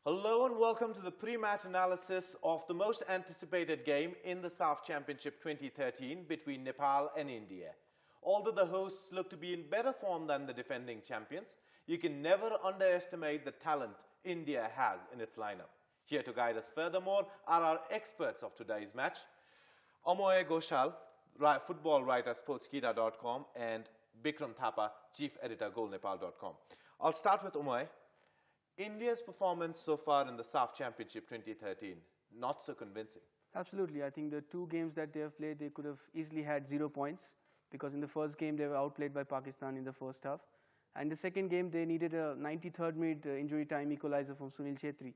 Hello and welcome to the pre-match analysis of the most anticipated game in the SAFF Championship 2013 between Nepal and India. Although the hosts look to be in better form than the defending champions, you can never underestimate the talent India has in its lineup. Here to guide us furthermore are our experts of today's match, Amoy Ghoshal, football writer sportskita.com, and Bikram Thapa, chief editor goalnepal.com. I'll start with Amoy. India's performance so far in the SAFF Championship 2013, not so convincing. Absolutely. I think the two games that they have played, they could have easily had 0 points because in the first game they were outplayed by Pakistan in the first half. And the second game they needed a 93rd minute injury time equalizer from Sunil Chhetri.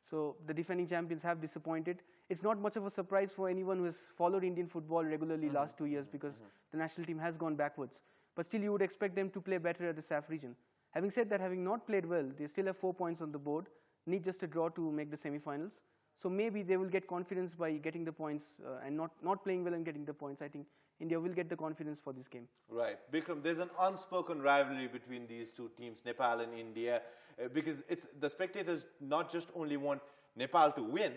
So the defending champions have disappointed. It's not much of a surprise for anyone who has followed Indian football regularly last 2 years because the national team has gone backwards. But still you would expect them to play better at the SAFF region. Having said that, having not played well, they still have 4 points on the board, need just a draw to make the semi-finals. So maybe they will get confidence by getting the points and not playing well and getting the points. I think India will get the confidence for this game. Right. Bikram, there's an unspoken rivalry between these two teams, Nepal and India, because the spectators not just only want Nepal to win,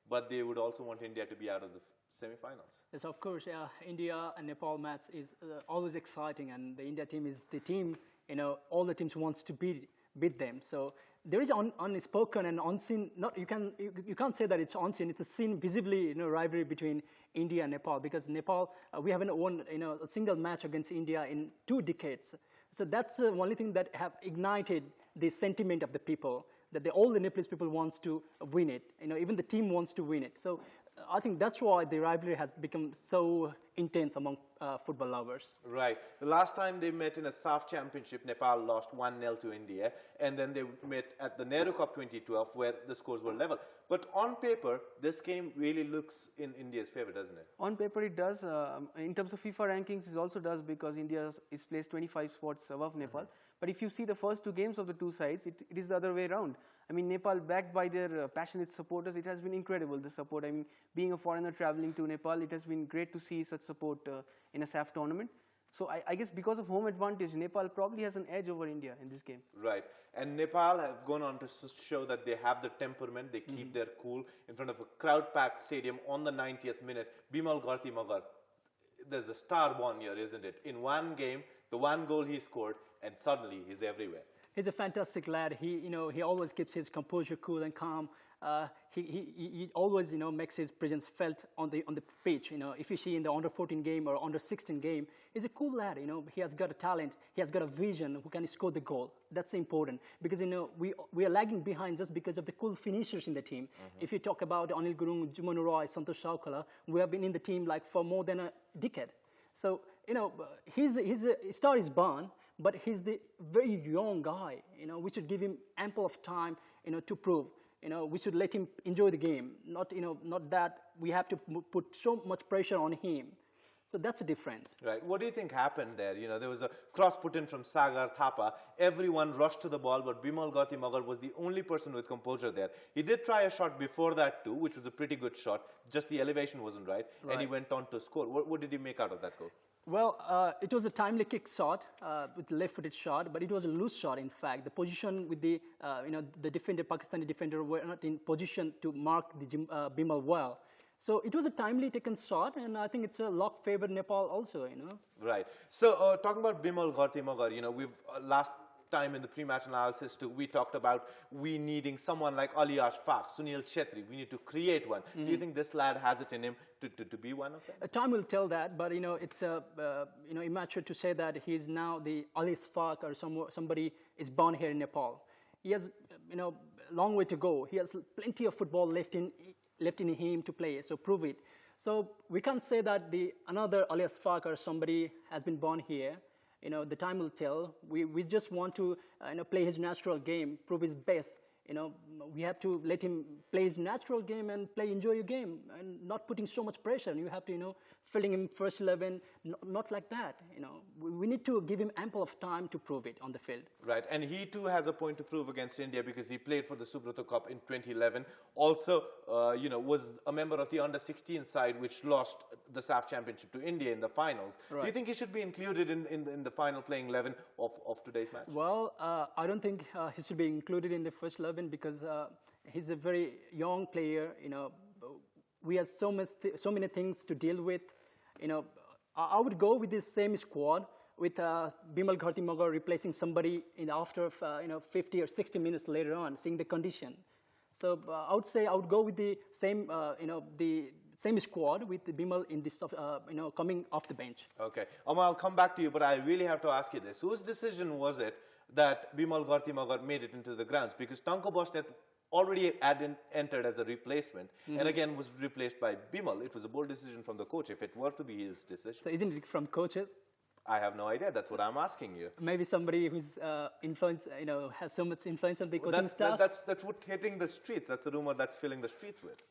but they would also want India to be out of the semi-finals. Yes, of course. India and Nepal match is always exciting, and the India team is the team, all the teams wants to beat them. So there is unspoken and unseen. You can't say that it's unseen. It's a seen visibly rivalry between India and Nepal, because Nepal we haven't won a single match against India in 2 decades. So that's the only thing that have ignited the sentiment of the people, that all the Nepalese people wants to win it. Even the team wants to win it. So I think that's why the rivalry has become so intense among football lovers. Right. The last time they met in a SAFF Championship, Nepal lost 1-0 to India, and then they met at the Nehru Cup 2012 where the scores were level. But on paper, this game really looks in India's favor, doesn't it? On paper it does. In terms of FIFA rankings, it also does because India is placed 25 spots above Nepal. But if you see the first 2 games of the 2 sides, it is the other way around. I mean, Nepal, backed by their passionate supporters, it has been incredible, the support. I mean, being a foreigner traveling to Nepal, it has been great to see such support in a SAFF tournament. So I guess because of home advantage, Nepal probably has an edge over India in this game. Right. And Nepal have gone on to show that they have the temperament, they keep their cool in front of a crowd-packed stadium on the 90th minute. Bimal Garti Magar, there's a star born here, isn't it? In one game, the 1 goal he scored, and suddenly he's everywhere. He's a fantastic lad. He always keeps his composure cool and calm. He always, makes his presence felt on the pitch. If you see in the under-14 game or under-16 game, he's a cool lad. He has got a talent. He has got a vision who can score the goal. That's important because we are lagging behind just because of the cool finishers in the team. If you talk about Anil Gurung, Jumanu Roy, Santosh Saukala, we have been in the team like for more than a decade. So his star is born, but he's the very young guy. We should give him ample of time, to prove. We should let him enjoy the game, not that we have to put so much pressure on him. So that's a difference. Right. What do you think happened there? There was a cross put in from Sagar Thapa. Everyone rushed to the ball, but Bimal Garti Magar was the only person with composure there. He did try a shot before that too, which was a pretty good shot. Just the elevation wasn't right. And he went on to score. What did he make out of that goal? Well, it was a timely kick shot, with left-footed shot, but it was a loose shot. In fact, the position with the the defender, Pakistani defender, were not in position to mark the Bimal well. So it was a timely taken shot, and I think it's a lock favored Nepal also. Right. So talking about Bimal Garti Magar, we've last time in the pre-match analysis too, we talked about we needing someone like Ali Ashfaq, Sunil Chhetri. We need to create one. Do you think this lad has it in him to be one of them? Time will tell that, but it's immature to say that he's now the Ali Ashfaq or somebody is born here in Nepal. He has a long way to go. He has plenty of football left in him to play. So prove it. So we can't say that another Ali Ashfaq or somebody has been born here. The time will tell. We just want to play his natural game, prove his best. We have to let him play his natural game and enjoy your game, and not putting so much pressure. And you have to, filling him first 11, not like that. We need to give him ample of time to prove it on the field. Right, and he too has a point to prove against India because he played for the Subrata Cup in 2011. Also, was a member of the under-16 side which lost the SAFF Championship to India in the finals. Right. Do you think he should be included in the final playing 11 of today's match? Well, I don't think he should be included in the first 11 because he's a very young player. You know, we have so many things to deal with. You know, I would go with this same squad with Bimal Ghartimagar replacing somebody after 50 or 60 minutes later on, seeing the condition. So I would say I would go with the same the same squad with Bimal in this coming off the bench. Okay, I'll come back to you, but I really have to ask you this: whose decision was it that Bimal Ghartimagar made it into the grounds? Because Tanko Bostet already had entered as a replacement, and again was replaced by Bimal. It was a bold decision from the coach, if it were to be his decision. So isn't it from coaches? I have no idea. That's what I'm asking you. Maybe somebody who's influence, has so much influence on the coaching staff. That's what's hitting the streets. That's the rumor that's filling the streets with.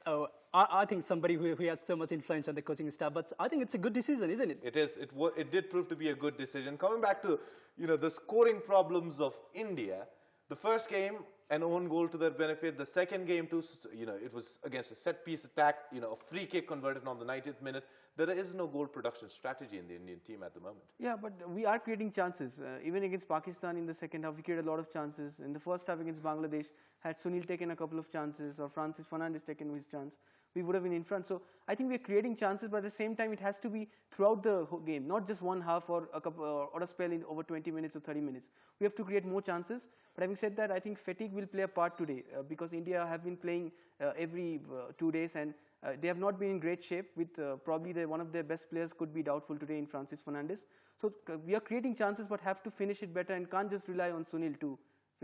Oh, I think somebody who has so much influence on the coaching staff. But I think it's a good decision, isn't it? It is. It did prove to be a good decision. Coming back to the scoring problems of India, the first game, an own goal to their benefit. The second game, too, it was against a set-piece attack, a free kick converted on the 90th minute. There is no goal production strategy in the Indian team at the moment. Yeah, but we are creating chances. Even against Pakistan in the second half, we created a lot of chances. In the first half against Bangladesh, had Sunil taken a couple of chances or Francis Fernandes taken his chance, we would have been in front. So I think we're creating chances, but at the same time, it has to be throughout the whole game, not just one half or a couple or a spell in over 20 minutes or 30 minutes. We have to create more chances. But having said that, I think fatigue will play a part today because India have been playing every 2 days and they have not been in great shape with probably one of their best players could be doubtful today in Francis Fernandes. So we are creating chances but have to finish it better and can't just rely on Sunil to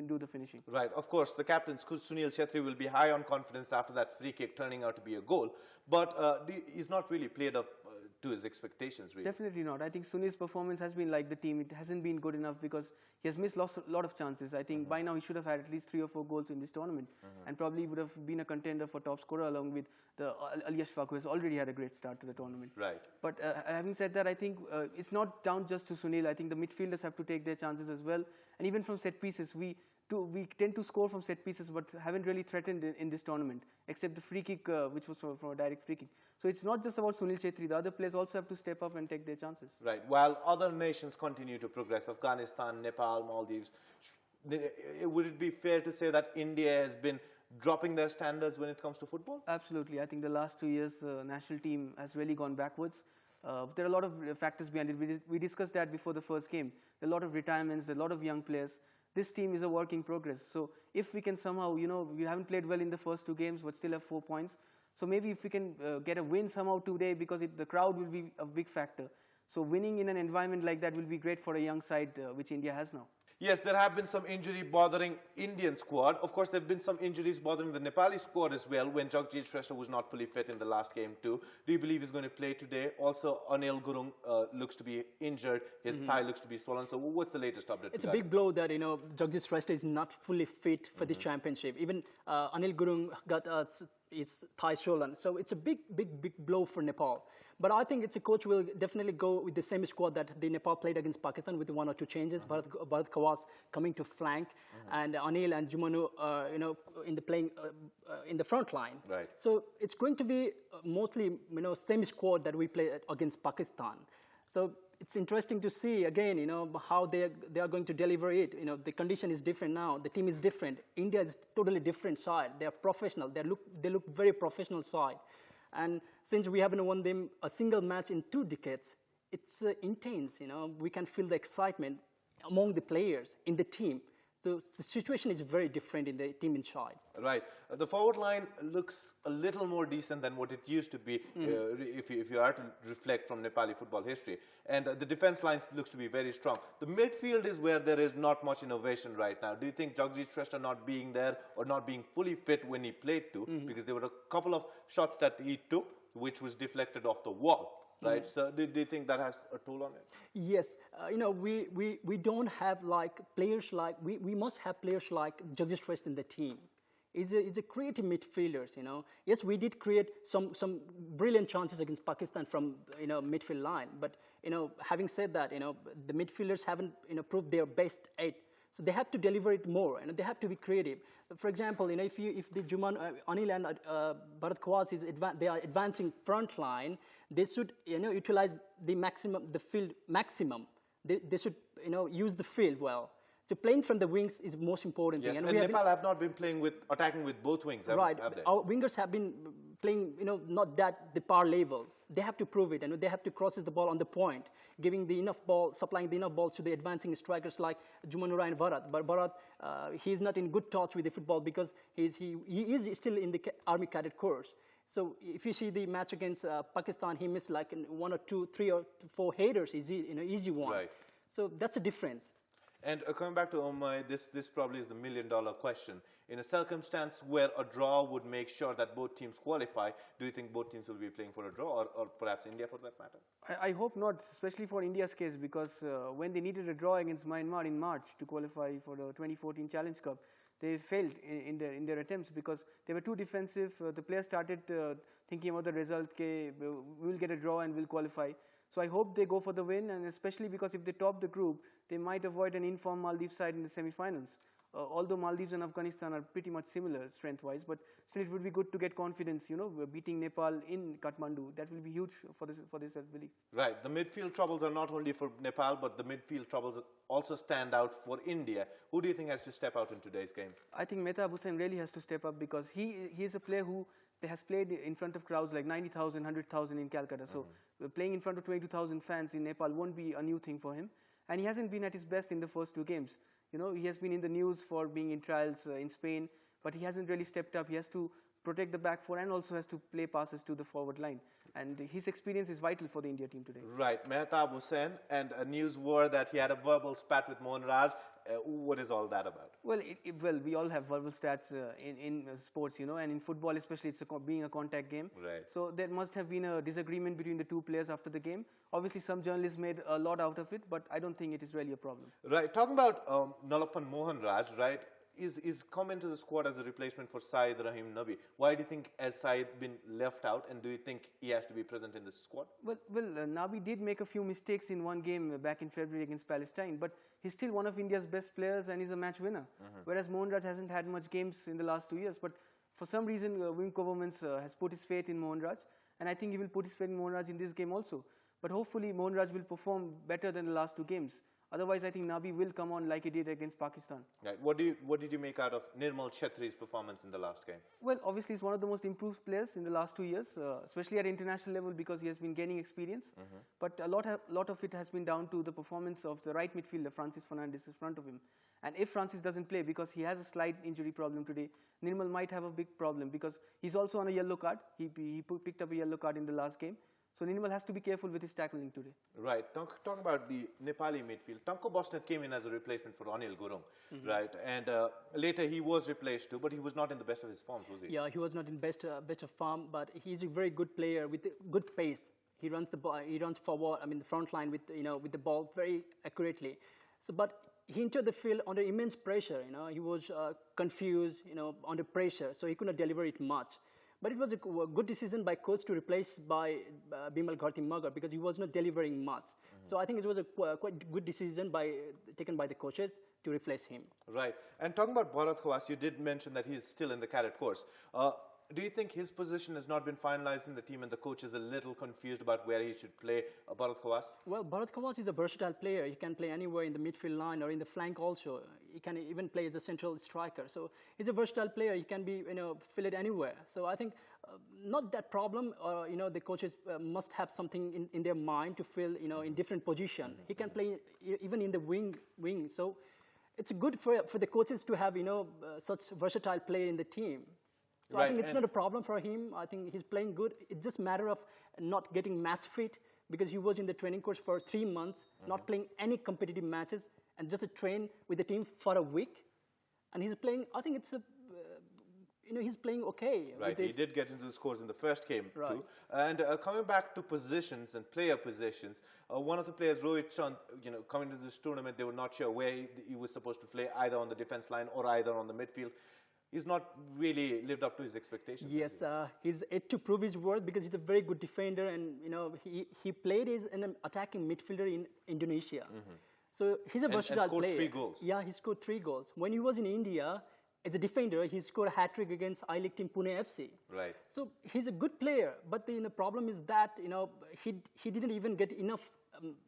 do the finishing. Right, of course, the captain Sunil Chhetri will be high on confidence after that free kick turning out to be a goal, but he's not really played up to his expectations, really. Definitely not. I think Sunil's performance has been like the team. It hasn't been good enough because he has missed a lot of chances. I think by now he should have had at least 3 or 4 goals in this tournament and probably would have been a contender for top scorer along with the Ali Ashfaq, who has already had a great start to the tournament. Right. But having said that, I think it's not down just to Sunil. I think the midfielders have to take their chances as well. And even from set pieces, we tend to score from set pieces but haven't really threatened in this tournament, except the free kick, which was from a direct free kick. So it's not just about Sunil Chhetri. The other players also have to step up and take their chances. Right. While other nations continue to progress, Afghanistan, Nepal, Maldives, would it be fair to say that India has been dropping their standards when it comes to football? Absolutely. I think the last 2 years, the national team has really gone backwards. There are a lot of factors behind it. We discussed that before the first game. There are a lot of retirements, there are a lot of young players. This team is a work in progress. So if we can somehow, we haven't played well in the first 2 games, but still have 4 points. So maybe if we can get a win somehow today, because the crowd will be a big factor. So winning in an environment like that will be great for a young side, which India has now. Yes, there have been some injury bothering Indian squad. Of course, there have been some injuries bothering the Nepali squad as well when Jagjeet Shrestha was not fully fit in the last game too. Do you believe he's going to play today? Also, Anil Gurung looks to be injured. His thigh looks to be swollen. So what's the latest update? It's a big blow that, Jagjeet Shrestha is not fully fit for this championship. Even Anil Gurung got his thigh swollen. So it's a big blow for Nepal. But I think a coach will definitely go with the same squad that the Nepal played against Pakistan with 1 or 2 changes. Bharat Kawas coming to flank, and Anil and Jumanu, in the front line. Right. So it's going to be mostly, same squad that we played against Pakistan. So it's interesting to see again, how they are going to deliver it. The condition is different now. The team is different. India is totally different side. They are professional. They look very professional side. And since we haven't won them a single match in 2 decades, it's intense, We can feel the excitement among the players, in the team. So the situation is very different in the team inside. Right. The forward line looks a little more decent than what it used to be if you are to reflect from Nepali football history. And the defense line looks to be very strong. The midfield is where there is not much innovation right now. Do you think Jagjeet Shrestha not being there or not being fully fit when he played too? Because there were a couple of shots that he took which was deflected off the wall. Right, so do you think that has a toll on it? Yes, we don't have players like, we must have players like Jagjeet Shrestha in the team. It's a creative midfielders, Yes, we did create some brilliant chances against Pakistan from, midfield line. But, having said that, the midfielders haven't, proved their best at. So they have to deliver it more, and they have to be creative. For example, if the Anil and Bharat Kawas they are advancing front line, they should utilize the field maximum. They should use the field well. So playing from the wings is most important Yes, thing. and Nepal have not been playing with attacking with both wings, Right. have they? Our wingers have been playing, not that the par level. They have to prove it, and they have to cross the ball on the point, giving the enough ball, supplying the enough balls to the advancing strikers like Jumanura and Bharat. But Bharat, he's not in good touch with the football because he is still in the Army Cadet Corps. So if you see the match against Pakistan, he missed like 1 or 2, 3 or 4 headers, easy one. Right. So that's a difference. And coming back to this probably is the million-dollar question. In a circumstance where a draw would make sure that both teams qualify, do you think both teams will be playing for a draw, or perhaps India for that matter? I hope not, especially for India's case, because when they needed a draw against Myanmar in March to qualify for the 2014 Challenge Cup, they failed in their attempts because they were too defensive. The players started thinking about the result, we will get a draw and we'll qualify. So I hope they go for the win, and especially because if they top the group, they might avoid an informed Maldives side in the semi-finals. Although Maldives and Afghanistan are pretty much similar strength-wise, but still it would be good to get confidence, beating Nepal in Kathmandu. That will be huge for this, I believe. Right. The midfield troubles are not only for Nepal, but the midfield troubles also stand out for India. Who do you think has to step out in today's game? I think Mehtab Hussain really has to step up because he is a player who has played in front of crowds like 90,000, 100,000 in Calcutta. So playing in front of 22,000 fans in Nepal won't be a new thing for him. And he hasn't been at his best in the first 2 games. He has been in the news for being in trials in Spain, but he hasn't really stepped up. He has to protect the back four and also has to play passes to the forward line. And his experience is vital for the India team today. Right. Mehtab Hussain, and news were that he had a verbal spat with Mohan Raj. What is all that about? Well, we all have verbal stats in sports, and in football especially, it's being a contact game. Right. So there must have been a disagreement between the 2 players after the game. Obviously, some journalists made a lot out of it, but I don't think it is really a problem. Right. Talking about Nalappan Mohan Raj, right, is come into the squad as a replacement for Saeed Rahim Nabi. Why do you think has Saeed been left out, and do you think he has to be present in the squad? Well, Nabi did make a few mistakes in one game back in February against Palestine, but he's still one of India's best players and he's a match winner. Whereas Mohan Raj hasn't had much games in the last 2 years, but for some reason, Wim Koopmans has put his faith in Mohan Raj, and I think he will put his faith in Mohan Raj in this game also. But hopefully, Mohan Raj will perform better than the last 2 games. Otherwise, I think Nabi will come on like he did against Pakistan. Right. What did you make out of Nirmal Chhatri's performance in the last game? Well, obviously, he's one of the most improved players in the last 2 years, especially at international level because he has been gaining experience. But a lot of it has been down to the performance of the right midfielder, Francis Fernandes, in front of him. And if Francis doesn't play because he has a slight injury problem today, Nirmal might have a big problem because he's also on a yellow card. He picked up a yellow card in the last game. So Nirmal has to be careful with his tackling today. Right. Talk about the Nepali midfield. Tanko Bosnet came in as a replacement for Anil Gurung, right? And later he was replaced too, but he was not in the best of his forms, was he? Yeah, he was not in best of form, but he's a very good player with good pace. He runs the ball. He runs forward. I mean, the front line with the ball very accurately. So, but he entered the field under immense pressure. He was confused. Under pressure, so he could not deliver it much. But it was a good decision by coach to replace by Bimal Gharti Magar because he was not delivering much. So I think it was a quite good decision taken by the coaches to replace him. Right. And talking about Bharat Khawas, you did mention that he is still in the cadet course. Do you think his position has not been finalized in the team and the coach is a little confused about where he should play Bharat Khawas? Well, Bharat Khawas is a versatile player. He can play anywhere in the midfield line or in the flank also. He can even play as a central striker. So he's a versatile player. He can be filled anywhere. So I think not that problem. The coaches must have something in their mind to fill in different position. He can play even in the wing. So it's good for the coaches to have such versatile player in the team. So I think it's not a problem for him. I think he's playing good. It's just a matter of not getting match fit because he was in the training course for 3 months, not playing any competitive matches, and just to train with the team for a week. And he's playing, I think it's he's playing okay. Right, he did get into the scores in the first game too. And coming back to positions and player positions, one of the players, Rohit Chand, coming to this tournament, they were not sure where he was supposed to play, either on the defense line or either on the midfield. He's not really lived up to his expectations. Yes, he's yet to prove his worth because he's a very good defender, and he played as an attacking midfielder in Indonesia. So he's a versatile player. And scored 3 goals. Yeah, he scored 3 goals. When he was in India, as a defender, he scored a hat-trick against I-League team Pune FC. Right. So he's a good player, but the problem is that he didn't even get enough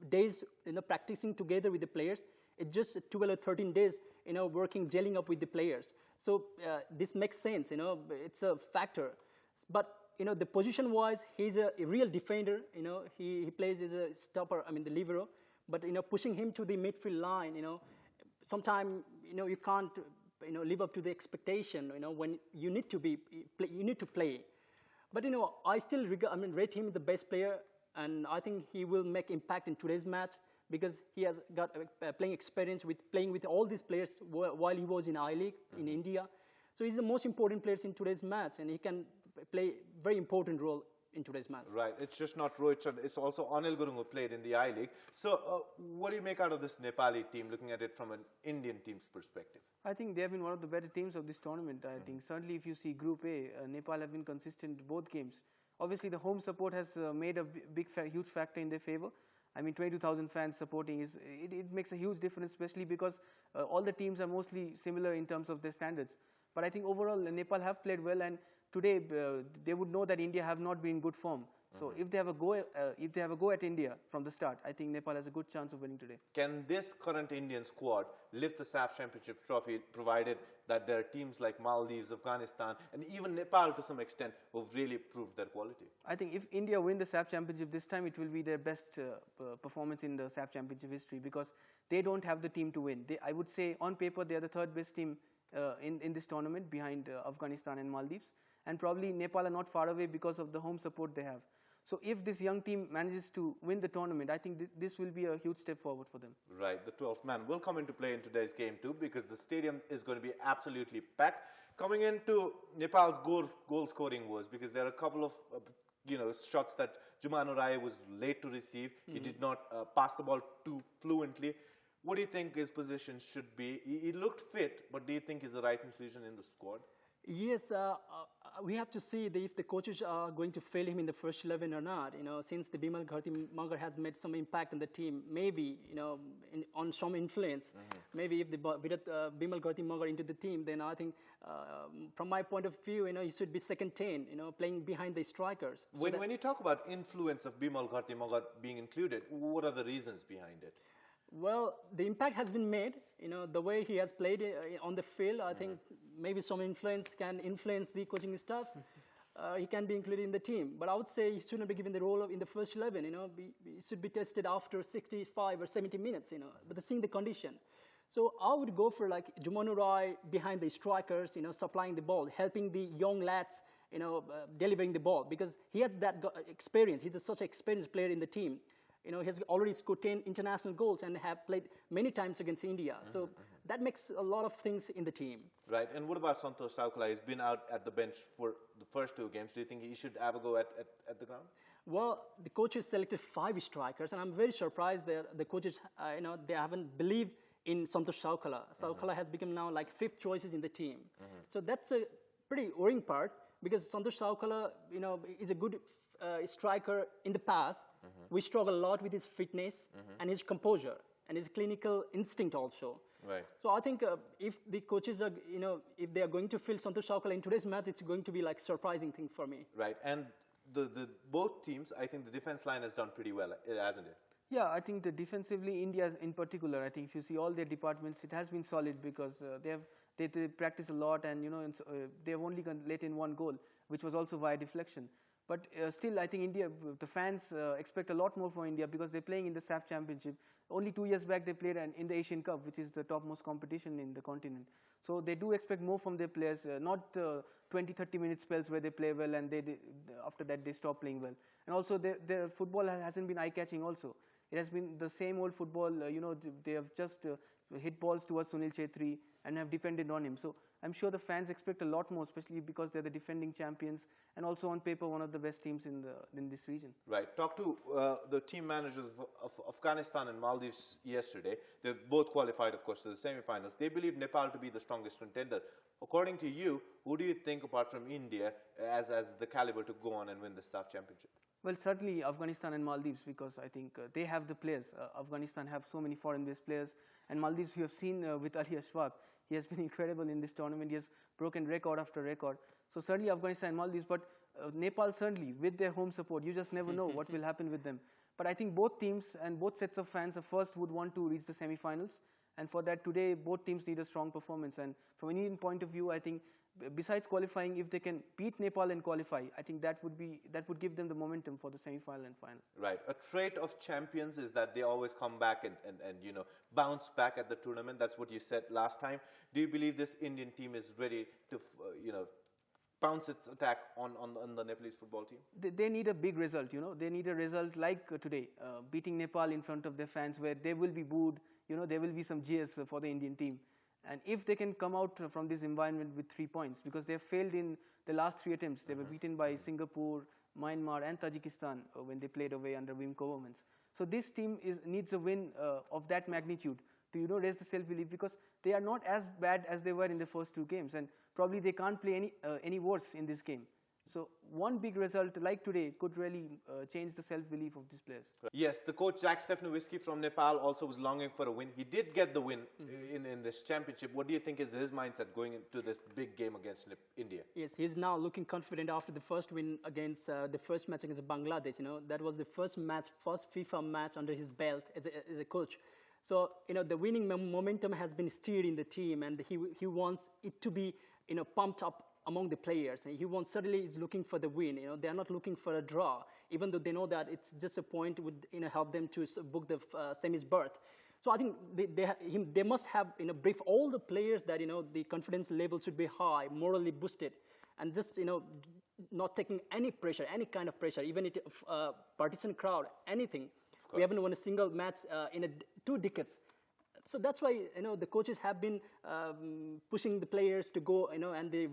days practicing together with the players. It's just 12 or 13 days, working, gelling up with the players. So this makes sense, it's a factor. But, the position-wise, he's a real defender, he plays as a stopper, the libero. But, pushing him to the midfield line, sometimes, you can't, live up to the expectation, when you need to play. But, I still rate him the best player, and I think he will make impact in today's match because he has got playing experience with playing with all these players while he was in I-League in India. So he's the most important player in today's match, and he can play a very important role in today's match. Right, it's just not Rohit Sharma, it's also Anil Gurung who played in the I-League. So what do you make out of this Nepali team, looking at it from an Indian team's perspective? I think they have been one of the better teams of this tournament. I think certainly if you see Group A, Nepal have been consistent both games. Obviously the home support has made a huge factor in their favor. 22,000 fans supporting it makes a huge difference, especially because all the teams are mostly similar in terms of their standards. But I think overall Nepal have played well, and today they would know that India have not been in good form. So if they have a go at India from the start, I think Nepal has a good chance of winning today. Can this current Indian squad lift the SAFF Championship trophy, provided that there are teams like Maldives, Afghanistan, and even Nepal to some extent who've really proved their quality? I think if India win the SAFF Championship this time, it will be their best performance in the SAFF Championship history, because they don't have the team to win. I would say on paper they are the third best team in this tournament, behind Afghanistan and Maldives. And probably Nepal are not far away because of the home support they have. So if this young team manages to win the tournament, I think this will be a huge step forward for them. Right, the 12th man will come into play in today's game too, because the stadium is going to be absolutely packed. Coming into Nepal's goal scoring woes, because there are a couple of shots that Jumanu Rai was late to receive. He did not pass the ball too fluently. What do you think his position should be? He looked fit, but do you think he's the right inclusion in the squad? Yes, we have to see if the coaches are going to fail him in the first 11 or not. Since the Bimal Magar has made some impact on the team, maybe on some influence. Maybe if they brought Bimal Magar into the team, then I think, from my point of view, he should be second 10, playing behind the strikers. So when you talk about influence of Bimal Magar being included, what are the reasons behind it? Well, the impact has been made. The way he has played on the field, I think maybe some influence can influence the coaching staffs. He can be included in the team. But I would say he shouldn't be given the role in the first 11. He should be tested after 65 or 70 minutes, but seeing the condition. So I would go for like Jumanu Rai behind the strikers, supplying the ball, helping the young lads, delivering the ball, because he had that experience. He's such an experienced player in the team. He has already scored 10 international goals and have played many times against India. So that makes a lot of things in the team. Right. And what about Santosh Saukala? He's been out at the bench for the first 2 games. Do you think he should have a go at the ground? Well, the coaches selected 5 strikers, and I'm very surprised that the coaches, they haven't believed in Santosh Saukala. Saukala has become now like 5th choices in the team. So that's a pretty worrying part, because Santosh Saukala, is a good striker in the past. We struggle a lot with his fitness and his composure and his clinical instinct also. Right. So I think if the coaches are, if they are going to field Santosh Saukala in today's match, it's going to be like surprising thing for me. Right. And the both teams, I think the defense line has done pretty well, hasn't it? Yeah, I think defensively, India in particular, I think if you see all their departments, it has been solid, because they practice a lot, and they have only let in 1 goal, which was also via deflection. But still, I think India, the fans expect a lot more from India, because they're playing in the SAFF Championship. Only 2 years back, they played in the Asian Cup, which is the topmost competition in the continent. So they do expect more from their players, not 20-30 minute spells where they play well and after that they stop playing well. And also their football hasn't been eye-catching also. It has been the same old football, they have just hit balls towards Sunil Chhetri and have depended on him. So I'm sure the fans expect a lot more, especially because they're the defending champions and also on paper one of the best teams in this region. Right. Talk to the team managers of Afghanistan and Maldives yesterday. They both qualified, of course, to the semi-finals. They believe Nepal to be the strongest contender. According to you, who do you think, apart from India, as the caliber to go on and win the SAFF Championship? Well, certainly Afghanistan and Maldives, because I think they have the players. Afghanistan have so many foreign-based players, and Maldives, we have seen with Ali Ashfaq, he has been incredible in this tournament. He has broken record after record. So certainly Afghanistan and Maldives, but Nepal certainly, with their home support, you just never know what will happen with them. But I think both teams and both sets of fans first would want to reach the semi-finals, And for that, today, both teams need a strong performance. And from an Indian point of view, I think besides qualifying, if they can beat Nepal and qualify, I think that would give them the momentum for the semi-final and final. Right. A trait of champions is that they always come back and you know, bounce back at the tournament. That's what you said last time. Do you believe this Indian team is ready to, you know, bounce its attack on the Nepalese football team? They need a big result, you know. They need a result like today, beating Nepal in front of their fans, where they will be booed. You know, there will be some jeers for the Indian team. And if they can come out from this environment with 3 points, because they have failed in the last 3 attempts. They were beaten by Singapore, Myanmar and Tajikistan when they played away under Wim Koopmans. So this team needs a win of that magnitude to, you know, raise the self-belief, because they are not as bad as they were in the first 2 games, and probably they can't play any worse in this game. So one big result like today could really change the self-belief of these players. Yes, the coach Jack Stefanowiski from Nepal also was longing for a win. He did get the win in this championship. What do you think is his mindset going into this big game against India? Yes, he's now looking confident after the first win against the first match against Bangladesh. You know, that was the first FIFA match under his belt as a coach. So, you know, the winning momentum has been stirred in the team, and he wants it to be, you know, pumped up among the players. And he wants, certainly is looking for the win. You know, they are not looking for a draw, even though they know that it's just a point would, you know, help them to book the semis berth. So I think they must have, you know, brief all the players that, you know, the confidence level should be high, morally boosted, and just, you know, not taking any pressure, any kind of pressure, even if partisan crowd, anything. We haven't won a single match in 2 decades. So that's why, you know, the coaches have been pushing the players to go, you know, and they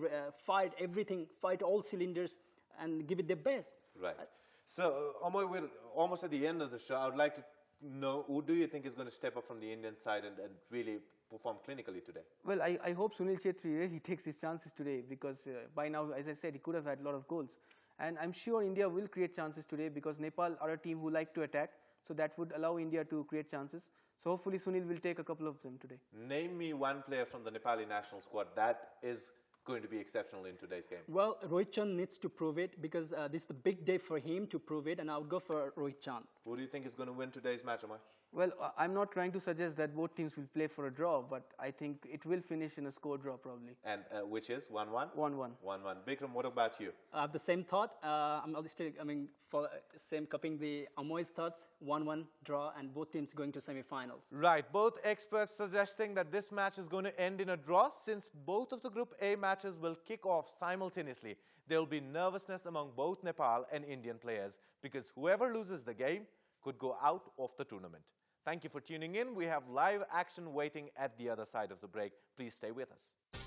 fight everything, fight all cylinders, and give it their best. Right. So, Amoy, we're almost at the end of the show. I would like to know, who do you think is going to step up from the Indian side and really perform clinically today? Well, I hope Sunil Chhetri really takes his chances today, because by now, as I said, he could have had a lot of goals. And I'm sure India will create chances today, because Nepal are a team who like to attack. So that would allow India to create chances. So hopefully Sunil will take a couple of them today. Name me one player from the Nepali national squad that is going to be exceptional in today's game. Well, Rohit Chand needs to prove it, because this is the big day for him to prove it, and I would go for Rohit Chand. Who do you think is going to win today's match, Amoy? Well, I'm not trying to suggest that both teams will play for a draw, but I think it will finish in a score draw probably. And which is 1-1? 1-1. 1-1. Bikram, what about you? I have the same thought. I'm still, copying the Amoy's thoughts. 1-1 draw, and both teams going to semi-finals. Right. Both experts suggesting that this match is going to end in a draw, since both of the Group A matches will kick off simultaneously. There will be nervousness among both Nepal and Indian players, because whoever loses the game could go out of the tournament. Thank you for tuning in. We have live action waiting at the other side of the break. Please stay with us.